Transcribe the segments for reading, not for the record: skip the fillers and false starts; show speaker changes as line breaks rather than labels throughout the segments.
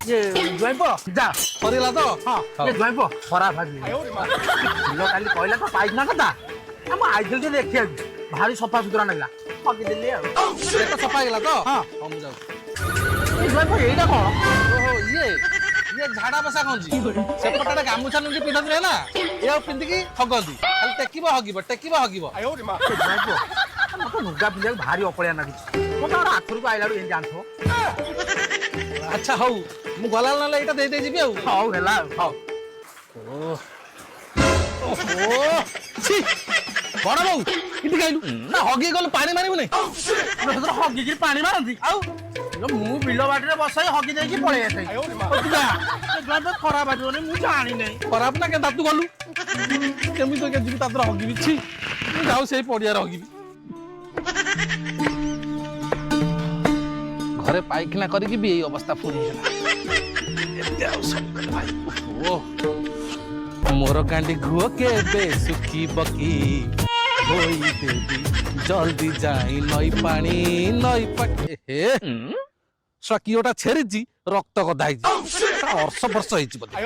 ये ज्वाइंप जा
सरीला तो
हाँ ये ज्वाइंप खराब भाजी बिल काली कहला तो पाइना कथा हम आइथिल जे देखिया भारी सफा सुतरा नगला पके देले
पेट सफा गेला तो
हाँ
हम जाऊ
ये ज्वाइंप एइला कोन
ओहो ये झाड़ा बसा गंजी सेपटे गामुछा नुंगी पिंधते ना ये पिंधिकी हगंती खाली टेकिबो हगिबो
ज्वाइंप मत नुगा पिंधे भारी अकलिया नागी मत आखरु को आइला रे जानथो
अच्छा हौ मु गला नाले एटा दे दे जिबि आ
हाउ हेला हाउ
ओहो छी बड़ बौ इति गाइलु ना हगी गल पानी मारिबु नै
नसर हगी कि पानी मारंती आउ मु बिल बाटरे बसाई हगी देकी पळे एतै ओतिगा ज्वाइंप खराब बाजो ने मु जानि नै
खराब ना के दातु गलु केमी तो के जिबि तातर हगी बिछि मु जाऊ सेई पडिया हगी घरे पाइखना करिकि भी यही अवस्था पूरी मोर कांडी घुओ के बे सुखी बकी होई देवी जल्दी जाई नई पानी नई पटे हे सकियोटा छेरिजी रक्त गदाइजी वर्ष वर्ष होइची बदे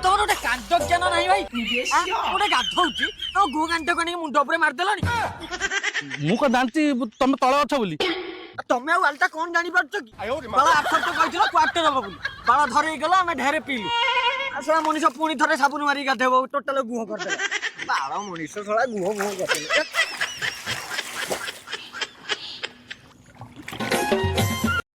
तोर गोटे कांड ज्ञान नाही भाई गोटे गाधौची तो गो कांड को मुंड उपरे मारदेलनी
मु को जानची तमे तळे अछ बोली
तमे आ वालटा कोन जानि परछ कि बाला आफर तो कहथिलो क्वार्टर हबो बोली बाला धरे गेला हमें ढेरे पीलु असला मनीष पुणी थरे साबुन मारी गाधेबो टोटल गुह कर दे बाला मनीष सला गुह गुह कर दे